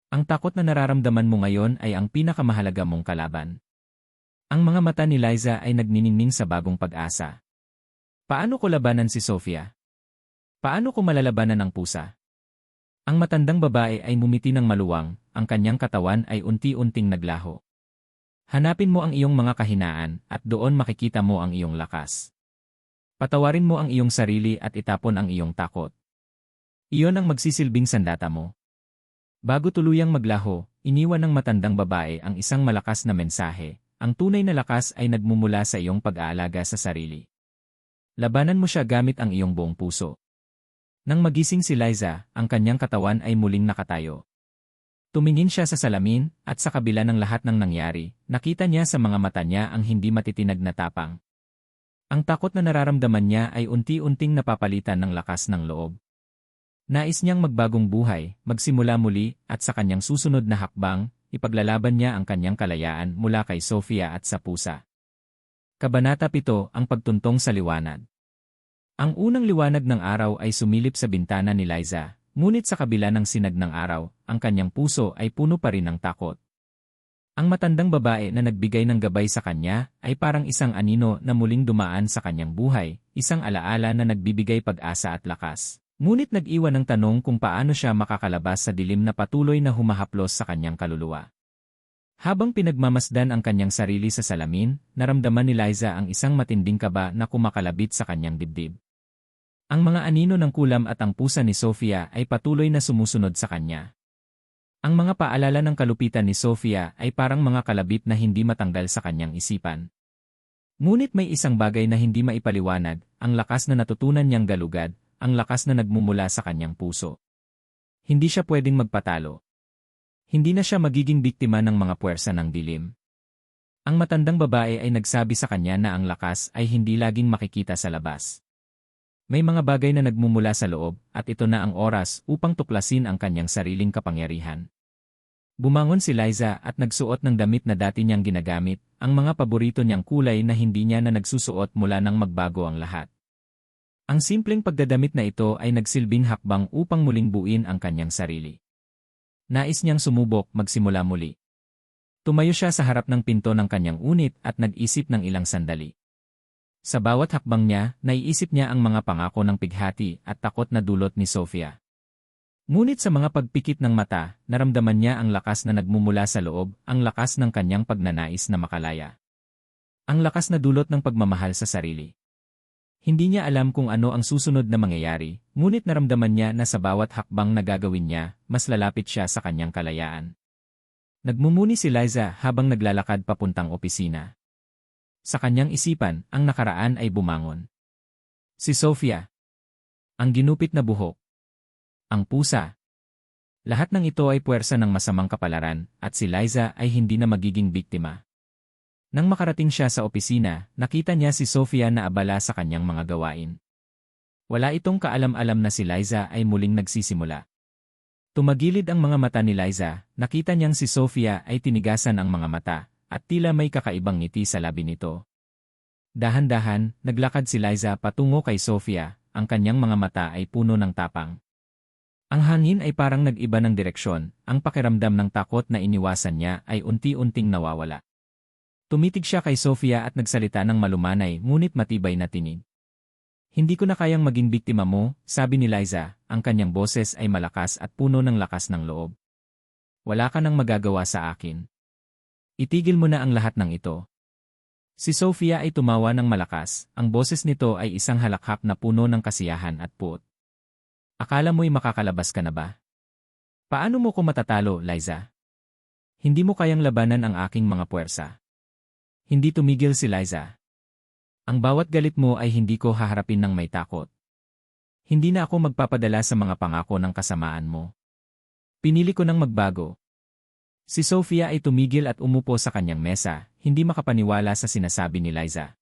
Ang takot na nararamdaman mo ngayon ay ang pinakamahalaga mong kalaban. Ang mga mata ni Liza ay nagniningning sa bagong pag-asa. Paano ko labanan si Sofia? Paano ko malalabanan ang pusa? Ang matandang babae ay ngumiti ng maluwang, ang kanyang katawan ay unti-unting naglaho. Hanapin mo ang iyong mga kahinaan at doon makikita mo ang iyong lakas. Patawarin mo ang iyong sarili at itapon ang iyong takot. Iyon ang magsisilbing sandata mo. Bago tuluyang maglaho, iniwan ng matandang babae ang isang malakas na mensahe. Ang tunay na lakas ay nagmumula sa iyong pag-aalaga sa sarili. Labanan mo siya gamit ang iyong buong puso. Nang magising si Liza, ang kanyang katawan ay muling nakatayo. Tumingin siya sa salamin, at sa kabila ng lahat ng nangyari, nakita niya sa mga mata niya ang hindi matitinag na tapang. Ang takot na nararamdaman niya ay unti-unting napapalitan ng lakas ng loob. Nais niyang magbagong buhay, magsimula muli, at sa kanyang susunod na hakbang, ipaglalaban niya ang kanyang kalayaan mula kay Sofia at sa pusa. Kabanata 7, ang pagtuntong sa liwanag. Ang unang liwanag ng araw ay sumilip sa bintana ni Liza, ngunit sa kabila ng sinag ng araw, ang kanyang puso ay puno pa rin ng takot. Ang matandang babae na nagbigay ng gabay sa kanya ay parang isang anino na muling dumaan sa kanyang buhay, isang alaala na nagbibigay pag-asa at lakas. Ngunit nag-iwan ng tanong kung paano siya makakalabas sa dilim na patuloy na humahaplos sa kanyang kaluluwa. Habang pinagmamasdan ang kanyang sarili sa salamin, naramdaman ni Liza ang isang matinding kaba na kumakalabit sa kanyang dibdib. Ang mga anino ng kulam at ang pusa ni Sofia ay patuloy na sumusunod sa kanya. Ang mga paalala ng kalupitan ni Sofia ay parang mga kalabit na hindi matanggal sa kanyang isipan. Ngunit may isang bagay na hindi maipaliwanag, ang lakas na natutunan niyang galugad, ang lakas na nagmumula sa kanyang puso. Hindi siya pwedeng magpatalo. Hindi na siya magiging biktima ng mga puwersa ng dilim. Ang matandang babae ay nagsabi sa kanya na ang lakas ay hindi laging makikita sa labas. May mga bagay na nagmumula sa loob, at ito na ang oras upang tuklasin ang kanyang sariling kapangyarihan. Bumangon si Liza at nagsuot ng damit na dati niyang ginagamit, ang mga paborito niyang kulay na hindi niya na nagsusuot mula nang magbago ang lahat. Ang simpleng pagdadamit na ito ay nagsilbing hakbang upang muling buuin ang kanyang sarili. Nais niyang sumubok magsimula muli. Tumayo siya sa harap ng pinto ng kanyang unit at nag-isip ng ilang sandali. Sa bawat hakbang niya, naiisip niya ang mga pangako ng pighati at takot na dulot ni Sofia. Ngunit sa mga pagpikit ng mata, naramdaman niya ang lakas na nagmumula sa loob, ang lakas ng kanyang pagnanais na makalaya. Ang lakas na dulot ng pagmamahal sa sarili. Hindi niya alam kung ano ang susunod na mangyayari, ngunit naramdaman niya na sa bawat hakbang na gagawin niya, mas lalapit siya sa kanyang kalayaan. Nagmumuni si Liza habang naglalakad papuntang opisina. Sa kanyang isipan, ang nakaraan ay bumangon. Si Sofia. Ang ginupit na buhok. Ang pusa. Lahat ng ito ay puwersa ng masamang kapalaran, at si Liza ay hindi na magiging biktima. Nang makarating siya sa opisina, nakita niya si Sofia na abala sa kanyang mga gawain. Wala itong kaalam-alam na si Liza ay muling nagsisimula. Tumagilid ang mga mata ni Liza, nakita niyang si Sofia ay tinigasan ang mga mata, at tila may kakaibang ngiti sa labi nito. Dahan-dahan, naglakad si Liza patungo kay Sofia, ang kanyang mga mata ay puno ng tapang. Ang hangin ay parang nag-iba ng direksyon, ang pakiramdam ng takot na iniwasan niya ay unti-unting nawawala. Tumitig siya kay Sofia at nagsalita ng malumanay ngunit matibay na tinig. Hindi ko na kayang maging biktima mo, sabi ni Liza, ang kanyang boses ay malakas at puno ng lakas ng loob. Wala ka nang magagawa sa akin. Itigil mo na ang lahat ng ito. Si Sofia ay tumawa ng malakas, ang boses nito ay isang halakhak na puno ng kasiyahan at puot. Akala mo'y makakalabas ka na ba? Paano mo ko matatalo, Liza? Hindi mo kayang labanan ang aking mga puwersa. Hindi tumigil si Liza. Ang bawat galit mo ay hindi ko haharapin ng may takot. Hindi na ako magpapadala sa mga pangako ng kasamaan mo. Pinili ko nang magbago. Si Sofia ay tumigil at umupo sa kanyang mesa, hindi makapaniwala sa sinasabi ni Liza.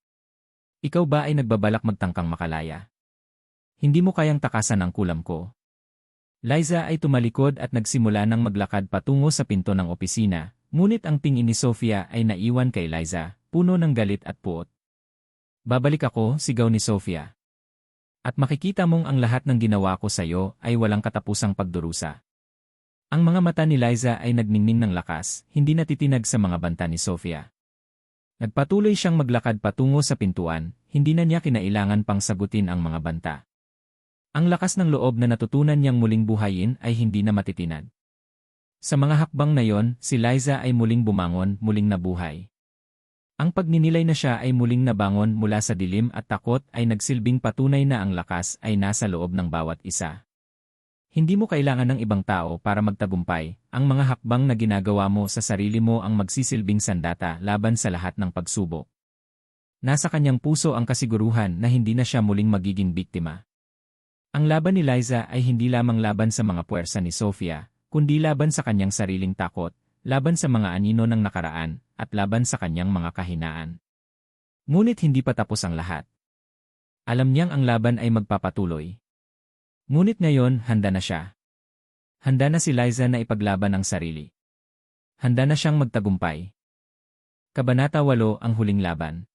Ikaw ba ay nagbabalak magtangkang makalaya? Hindi mo kayang takasan ang kulam ko. Liza ay tumalikod at nagsimula ng maglakad patungo sa pinto ng opisina, ngunit ang tingin ni Sofia ay naiwan kay Liza, puno ng galit at puot. Babalik ako, sigaw ni Sofia. At makikita mong ang lahat ng ginawa ko sa iyo ay walang katapusang pagdurusa. Ang mga mata ni Liza ay nagningning ng lakas, hindi natitinag sa mga banta ni Sofia. Nagpatuloy siyang maglakad patungo sa pintuan, hindi na niya kinailangan pang sagutin ang mga banta. Ang lakas ng loob na natutunan niyang muling buhayin ay hindi na matitinag. Sa mga hakbang na yon, si Liza ay muling bumangon, muling nabuhay. Ang pagninilay na siya ay muling nabangon mula sa dilim at takot ay nagsilbing patunay na ang lakas ay nasa loob ng bawat isa. Hindi mo kailangan ng ibang tao para magtagumpay, ang mga hakbang na ginagawa mo sa sarili mo ang magsisilbing sandata laban sa lahat ng pagsubok. Nasa kanyang puso ang kasiguruhan na hindi na siya muling magiging biktima. Ang laban ni Liza ay hindi lamang laban sa mga puwersa ni Sofia, kundi laban sa kanyang sariling takot, laban sa mga anino ng nakaraan, at laban sa kanyang mga kahinaan. Ngunit hindi pa tapos ang lahat. Alam niyang ang laban ay magpapatuloy. Ngunit ngayon, handa na siya. Handa na si Liza na ipaglaban ang sarili. Handa na siyang magtagumpay. Kabanata 8, ang huling laban.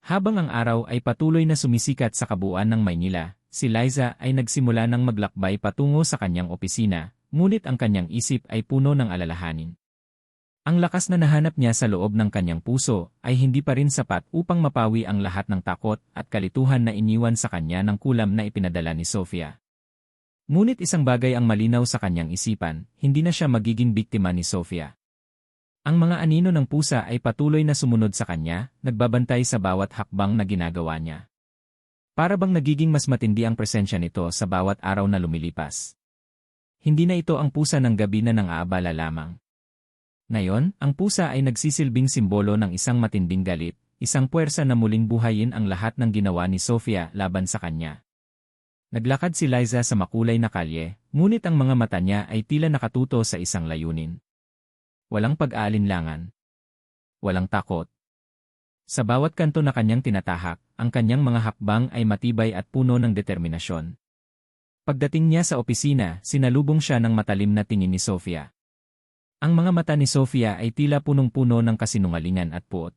Habang ang araw ay patuloy na sumisikat sa kabuuan ng Maynila, si Liza ay nagsimula ng maglakbay patungo sa kanyang opisina, ngunit ang kanyang isip ay puno ng alalahanin. Ang lakas na nahanap niya sa loob ng kanyang puso ay hindi pa rin sapat upang mapawi ang lahat ng takot at kalituhan na iniwan sa kanya ng kulam na ipinadala ni Sofia. Ngunit isang bagay ang malinaw sa kanyang isipan, hindi na siya magiging biktima ni Sofia. Ang mga anino ng pusa ay patuloy na sumunod sa kanya, nagbabantay sa bawat hakbang na ginagawa niya. Para bang nagiging mas matindi ang presensya nito sa bawat araw na lumilipas. Hindi na ito ang pusa ng gabi na nang-aabala lamang. Ngayon, ang pusa ay nagsisilbing simbolo ng isang matinding galit, isang puwersa na muling buhayin ang lahat ng ginawa ni Sofia laban sa kanya. Naglakad si Liza sa makulay na kalye, ngunit ang mga mata niya ay tila nakatuto sa isang layunin. Walang pag-aalinlangan. Walang takot. Sa bawat kanto na kanyang tinatahak, ang kanyang mga hakbang ay matibay at puno ng determinasyon. Pagdating niya sa opisina, sinalubong siya ng matalim na tingin ni Sofia. Ang mga mata ni Sofia ay tila punong-puno ng kasinungalingan at puot.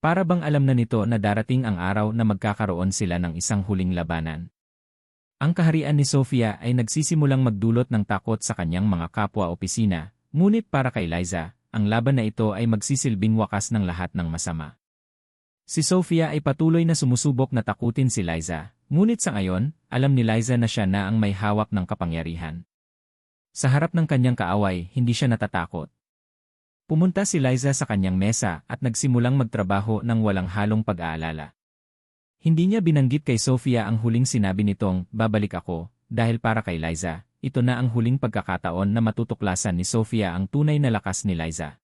Para bang alam na nito na darating ang araw na magkakaroon sila ng isang huling labanan. Ang kaharian ni Sofia ay nagsisimulang magdulot ng takot sa kanyang mga kapwa-opisina, ngunit para kay Liza, ang laban na ito ay magsisilbing wakas ng lahat ng masama. Si Sofia ay patuloy na sumusubok na takutin si Liza, ngunit sa ngayon, alam ni Liza na siya na ang may hawak ng kapangyarihan. Sa harap ng kanyang kaaway, hindi siya natatakot. Pumunta si Liza sa kanyang mesa at nagsimulang magtrabaho ng walang halong pag-aalala. Hindi niya binanggit kay Sofia ang huling sinabi nitong, "Babalik ako," dahil para kay Liza, ito na ang huling pagkakataon na matutuklasan ni Sofia ang tunay na lakas ni Liza.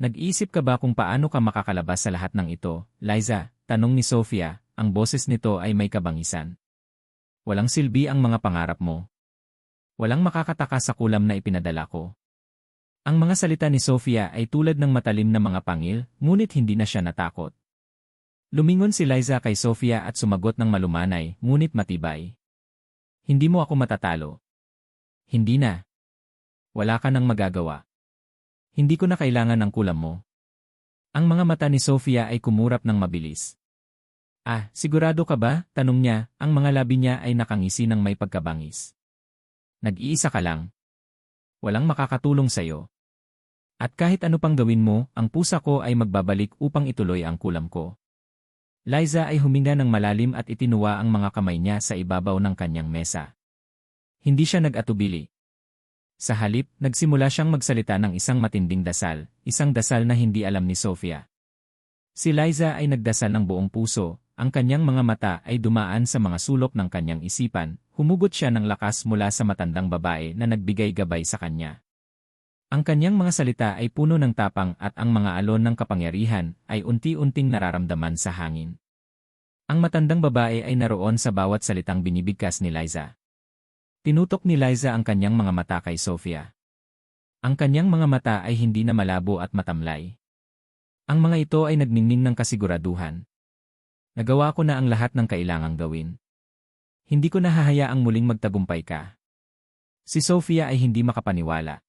"Nag-iisip ka ba kung paano ka makakalabas sa lahat ng ito, Liza?" tanong ni Sofia, ang boses nito ay may kabangisan. "Walang silbi ang mga pangarap mo. Walang makakataka sa kulam na ipinadala ko." Ang mga salita ni Sofia ay tulad ng matalim na mga pangil, ngunit hindi na siya natakot. Lumingon si Liza kay Sofia at sumagot ng malumanay, ngunit matibay. "Hindi mo ako matatalo. Hindi na. Wala ka nang magagawa. Hindi ko na kailangan ng kulam mo." Ang mga mata ni Sofia ay kumurap ng mabilis. "Ah, sigurado ka ba?" tanong niya, ang mga labi niya ay nakangisi ng may pagkabangis. "Nag-iisa ka lang. Walang makakatulong sa'yo. At kahit ano pang gawin mo, ang pusa ko ay magbabalik upang ituloy ang kulam ko." Liza ay huminga ng malalim at itinuwa ang mga kamay niya sa ibabaw ng kanyang mesa. Hindi siya nag-atubili. Sa halip, nagsimula siyang magsalita ng isang matinding dasal, isang dasal na hindi alam ni Sofia. Si Liza ay nagdasal ng buong puso, ang kanyang mga mata ay dumaan sa mga sulok ng kanyang isipan, humugot siya ng lakas mula sa matandang babae na nagbigay gabay sa kanya. Ang kanyang mga salita ay puno ng tapang at ang mga alon ng kapangyarihan ay unti-unting nararamdaman sa hangin. Ang matandang babae ay naroon sa bawat salitang binibigkas ni Liza. Tinutok ni Liza ang kanyang mga mata kay Sofia. Ang kanyang mga mata ay hindi na malabo at matamlay. Ang mga ito ay nagningning ng kasiguraduhan. "Nagawa ko na ang lahat ng kailangang gawin. Hindi ko na hahayaang muling magtagumpay ka." Si Sofia ay hindi makapaniwala.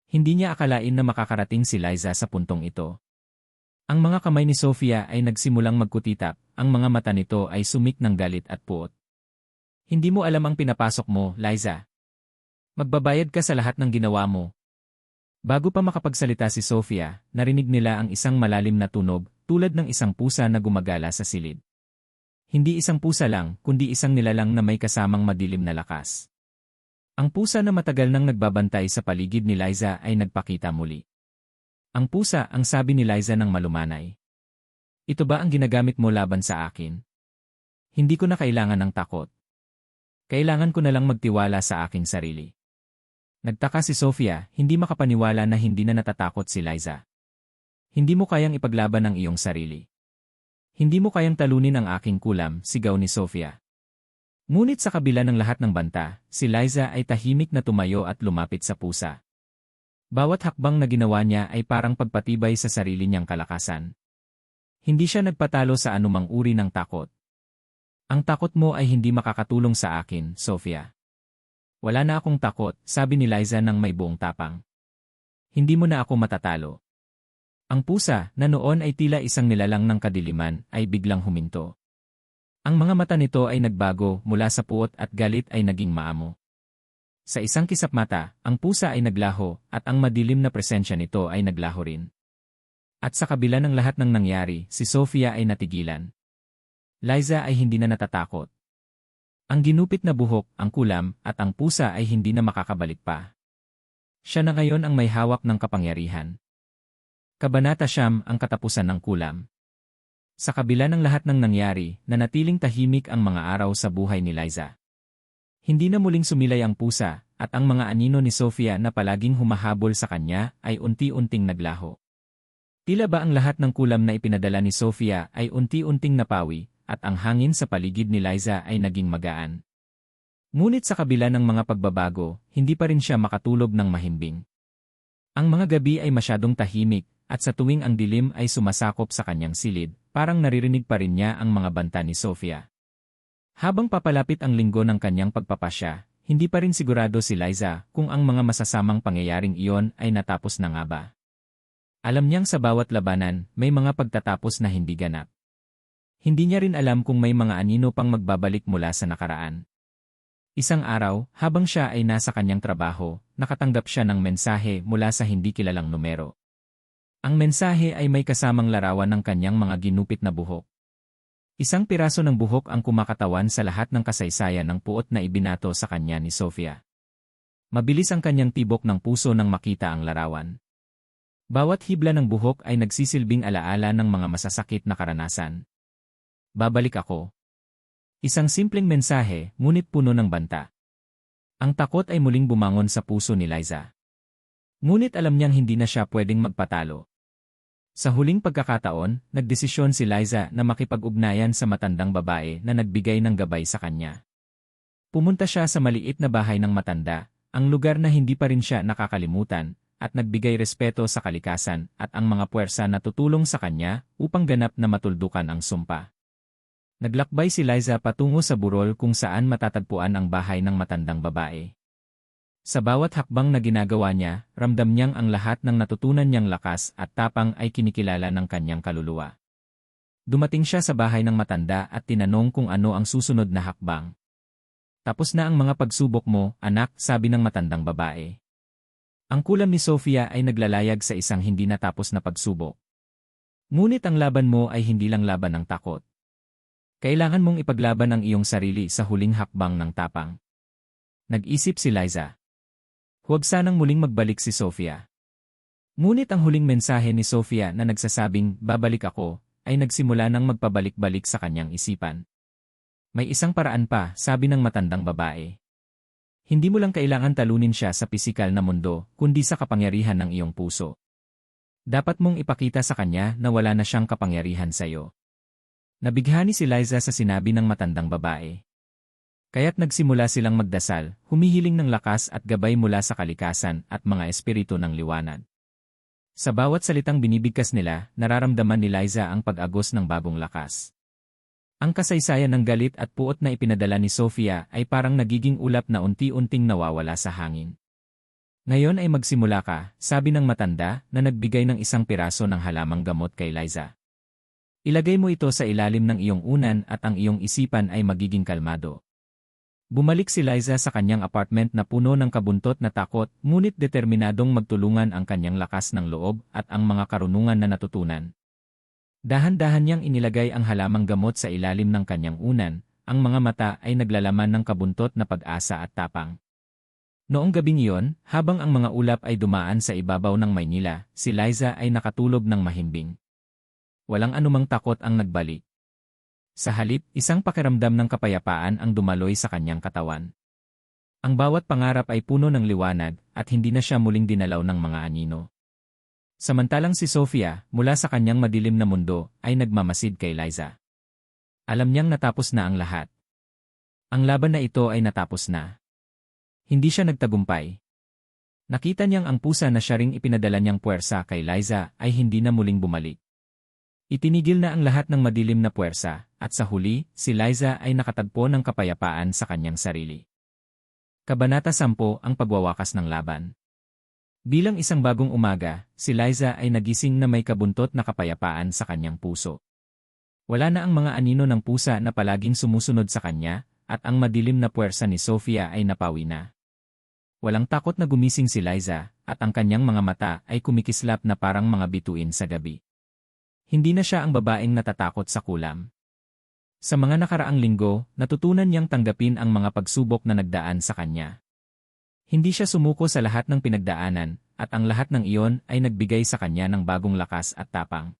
Hindi niya akalain na makakarating si Liza sa puntong ito. Ang mga kamay ni Sofia ay nagsimulang magkutitap, ang mga mata nito ay sumik ng galit at puot. "Hindi mo alam ang pinapasok mo, Liza. Magbabayad ka sa lahat ng ginawa mo." Bago pa makapagsalita si Sofia, narinig nila ang isang malalim na tunog, tulad ng isang pusa na gumagala sa silid. Hindi isang pusa lang, kundi isang nilalang na may kasamang madilim na lakas. Ang pusa na matagal nang nagbabantay sa paligid ni Liza ay nagpakita muli. "Ang pusa," ang sabi ni Liza ng malumanay. "Ito ba ang ginagamit mo laban sa akin? Hindi ko na kailangan ng takot. Kailangan ko na lang magtiwala sa aking sarili." Nagtaka si Sofia, hindi makapaniwala na hindi na natatakot si Liza. "Hindi mo kayang ipaglaban ang iyong sarili. Hindi mo kayang talunin ang aking kulam," sigaw ni Sofia. Ngunit sa kabila ng lahat ng banta, si Liza ay tahimik na tumayo at lumapit sa pusa. Bawat hakbang na ginawa niya ay parang pagpatibay sa sarili niyang kalakasan. Hindi siya nagpatalo sa anumang uri ng takot. "Ang takot mo ay hindi makakatulong sa akin, Sofia." "Wala na akong takot," sabi ni Liza ng may buong tapang. "Hindi mo na ako matatalo." Ang pusa, na noon ay tila isang nilalang ng kadiliman, ay biglang huminto. Ang mga mata nito ay nagbago, mula sa puot at galit ay naging maamo. Sa isang kisap mata, ang pusa ay naglaho, at ang madilim na presensya nito ay naglaho rin. At sa kabila ng lahat ng nangyari, si Sofia ay natigilan. Liza ay hindi na natatakot. Ang ginupit na buhok, ang kulam, at ang pusa ay hindi na makakabalik pa. Siya na ngayon ang may hawak ng kapangyarihan. Kabanata 9, ang katapusan ng kulam. Sa kabila ng lahat ng nangyari, nanatiling tahimik ang mga araw sa buhay ni Liza. Hindi na muling sumilay ang pusa, at ang mga anino ni Sofia na palaging humahabol sa kanya ay unti-unting naglaho. Tila ba ang lahat ng kulam na ipinadala ni Sofia ay unti-unting napawi, at ang hangin sa paligid ni Liza ay naging magaan. Ngunit sa kabila ng mga pagbabago, hindi pa rin siya makatulog ng mahimbing. Ang mga gabi ay masyadong tahimik, at sa tuwing ang dilim ay sumasakop sa kanyang silid, parang naririnig pa rin niya ang mga banta ni Sofia. Habang papalapit ang linggo ng kanyang pagpapasya, hindi pa rin sigurado si Liza kung ang mga masasamang pangyayaring iyon ay natapos na nga ba. Alam niyang sa bawat labanan, may mga pagtatapos na hindi ganap. Hindi niya rin alam kung may mga anino pang magbabalik mula sa nakaraan. Isang araw, habang siya ay nasa kanyang trabaho, nakatanggap siya ng mensahe mula sa hindi kilalang numero. Ang mensahe ay may kasamang larawan ng kanyang mga ginupit na buhok. Isang piraso ng buhok ang kumakatawan sa lahat ng kasaysayan ng puot na ibinato sa kanya ni Sofia. Mabilis ang kanyang tibok ng puso nang makita ang larawan. Bawat hibla ng buhok ay nagsisilbing alaala ng mga masasakit na karanasan. Babalik ako. Isang simpleng mensahe, ngunit puno ng banta. Ang takot ay muling bumangon sa puso ni Liza. Ngunit alam niyang hindi na siya pwedeng magpatalo. Sa huling pagkakataon, nagdesisyon si Liza na makipag-ugnayan sa matandang babae na nagbigay ng gabay sa kanya. Pumunta siya sa maliit na bahay ng matanda, ang lugar na hindi pa rin siya nakakalimutan, at nagbigay respeto sa kalikasan at ang mga puwersa na tutulong sa kanya upang ganap na matuldukan ang sumpa. Naglakbay si Liza patungo sa burol kung saan matatagpuan ang bahay ng matandang babae. Sa bawat hakbang na ginagawa niya, ramdam niyang ang lahat ng natutunan niyang lakas at tapang ay kinikilala ng kanyang kaluluwa. Dumating siya sa bahay ng matanda at tinanong kung ano ang susunod na hakbang. Tapos na ang mga pagsubok mo, anak, sabi ng matandang babae. Ang kulam ni Sofia ay naglalayag sa isang hindi natapos na pagsubok. Ngunit ang laban mo ay hindi lang laban ng takot. Kailangan mong ipaglaban ang iyong sarili sa huling hakbang ng tapang. Nag-isip si Liza. Huwag sanang muling magbalik si Sofia. Ngunit ang huling mensahe ni Sofia na nagsasabing, babalik ako, ay nagsimula ng magpabalik-balik sa kanyang isipan. May isang paraan pa, sabi ng matandang babae. Hindi mo lang kailangan talunin siya sa pisikal na mundo, kundi sa kapangyarihan ng iyong puso. Dapat mong ipakita sa kanya na wala na siyang kapangyarihan sa iyo. Nabighani si Liza sa sinabi ng matandang babae. Kaya't nagsimula silang magdasal, humihiling ng lakas at gabay mula sa kalikasan at mga espiritu ng liwanag. Sa bawat salitang binibigkas nila, nararamdaman ni Liza ang pag-agos ng bagong lakas. Ang kasaysayan ng galit at puot na ipinadala ni Sofia ay parang nagiging ulap na unti-unting nawawala sa hangin. Ngayon ay magsimula ka, sabi ng matanda na nagbigay ng isang piraso ng halamang gamot kay Liza. Ilagay mo ito sa ilalim ng iyong unan at ang iyong isipan ay magiging kalmado. Bumalik si Liza sa kanyang apartment na puno ng kabuntot na takot, ngunit determinadong magtulungan ang kanyang lakas ng loob at ang mga karunungan na natutunan. Dahan-dahan niyang inilagay ang halamang gamot sa ilalim ng kanyang unan, ang mga mata ay naglalaman ng kabuntot na pag-asa at tapang. Noong gabing iyon, habang ang mga ulap ay dumaan sa ibabaw ng Maynila, si Liza ay nakatulog ng mahimbing. Walang anumang takot ang nagbalik. Sa halip, isang pakiramdam ng kapayapaan ang dumaloy sa kanyang katawan. Ang bawat pangarap ay puno ng liwanag at hindi na siya muling dinalaw ng mga anino. Samantalang si Sofia, mula sa kanyang madilim na mundo, ay nagmamasid kay Liza. Alam niyang natapos na ang lahat. Ang laban na ito ay natapos na. Hindi siya nagtagumpay. Nakita niyang ang pusa na siya ring ipinadala niyang puwersa kay Liza ay hindi na muling bumalik. Itinigil na ang lahat ng madilim na puwersa, at sa huli, si Liza ay nakatagpo ng kapayapaan sa kanyang sarili. Kabanata 10, ang pagwawakas ng laban. Bilang isang bagong umaga, si Liza ay nagising na may kabuntot na kapayapaan sa kanyang puso. Wala na ang mga anino ng pusa na palaging sumusunod sa kanya, at ang madilim na puwersa ni Sofia ay napawi na. Walang takot na gumising si Liza, at ang kanyang mga mata ay kumikislap na parang mga bituin sa gabi. Hindi na siya ang babaeng natatakot sa kulam. Sa mga nakaraang linggo, natutunan niyang tanggapin ang mga pagsubok na nagdaan sa kanya. Hindi siya sumuko sa lahat ng pinagdaanan, at ang lahat ng iyon ay nagbigay sa kanya ng bagong lakas at tapang.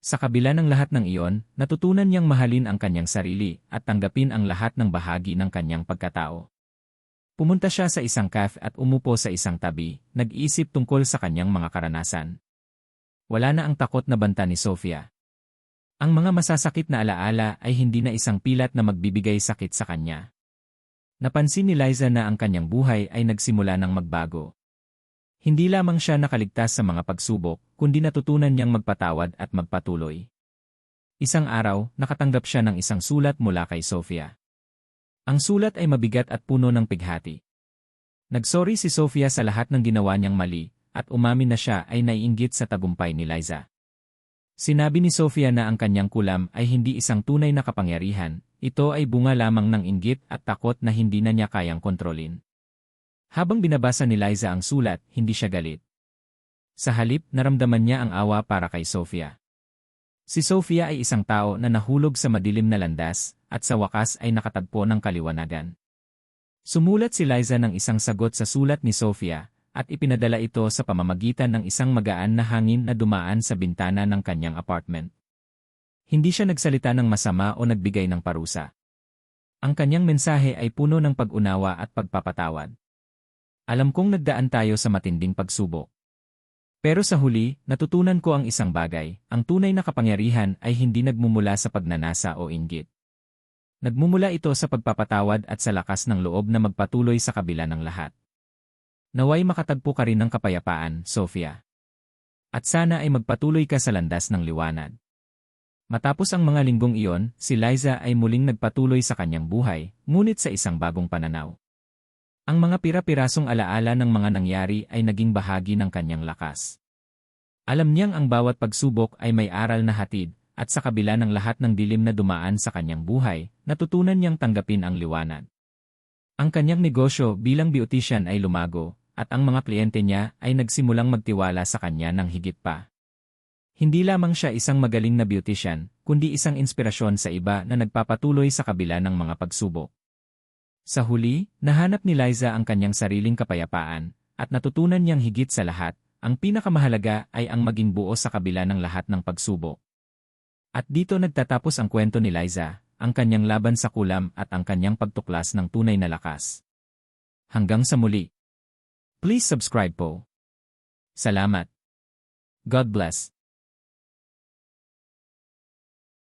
Sa kabila ng lahat ng iyon, natutunan niyang mahalin ang kanyang sarili at tanggapin ang lahat ng bahagi ng kanyang pagkatao. Pumunta siya sa isang cafe at umupo sa isang tabi, nag-iisip tungkol sa kanyang mga karanasan. Wala na ang takot na banta ni Sofia. Ang mga masasakit na alaala ay hindi na isang pilat na magbibigay sakit sa kanya. Napansin ni Liza na ang kanyang buhay ay nagsimula ng magbago. Hindi lamang siya nakaligtas sa mga pagsubok, kundi natutunan niyang magpatawad at magpatuloy. Isang araw, nakatanggap siya ng isang sulat mula kay Sofia. Ang sulat ay mabigat at puno ng pighati. Nagsorry si Sofia sa lahat ng ginawa niyang mali, at umamin na siya ay naiinggit sa tagumpay ni Liza. Sinabi ni Sofia na ang kanyang kulam ay hindi isang tunay na kapangyarihan, ito ay bunga lamang ng inggit at takot na hindi na niya kayang kontrolin. Habang binabasa ni Liza ang sulat, hindi siya galit. Sa halip, naramdaman niya ang awa para kay Sofia. Si Sofia ay isang tao na nahulog sa madilim na landas, at sa wakas ay nakatagpo ng kaliwanagan. Sumulat si Liza ng isang sagot sa sulat ni Sofia, at ipinadala ito sa pamamagitan ng isang magaan na hangin na dumaan sa bintana ng kanyang apartment. Hindi siya nagsalita ng masama o nagbigay ng parusa. Ang kanyang mensahe ay puno ng pag-unawa at pagpapatawad. Alam kong nagdaan tayo sa matinding pagsubok. Pero sa huli, natutunan ko ang isang bagay, ang tunay na kapangyarihan ay hindi nagmumula sa pagnanasa o inggit. Nagmumula ito sa pagpapatawad at sa lakas ng loob na magpatuloy sa kabila ng lahat. Naway makatagpo ka rin ng kapayapaan, Sofia. At sana ay magpatuloy ka sa landas ng liwanag. Matapos ang mga linggong iyon, si Liza ay muling nagpatuloy sa kanyang buhay, ngunit sa isang bagong pananaw. Ang mga pira-pirasong alaala ng mga nangyari ay naging bahagi ng kanyang lakas. Alam niyang ang bawat pagsubok ay may aral na hatid, at sa kabila ng lahat ng dilim na dumaan sa kanyang buhay, natutunan niyang tanggapin ang liwanag. Ang kanyang negosyo bilang beautician ay lumago, at ang mga kliyente niya ay nagsimulang magtiwala sa kanya ng higit pa. Hindi lamang siya isang magaling na beautician, kundi isang inspirasyon sa iba na nagpapatuloy sa kabila ng mga pagsubok. Sa huli, nahanap ni Liza ang kanyang sariling kapayapaan, at natutunan niyang higit sa lahat, ang pinakamahalaga ay ang maging buo sa kabila ng lahat ng pagsubok. At dito nagtatapos ang kwento ni Liza, ang kanyang laban sa kulam at ang kanyang pagtuklas ng tunay na lakas. Hanggang sa muli. Please subscribe po. Salamat. God bless.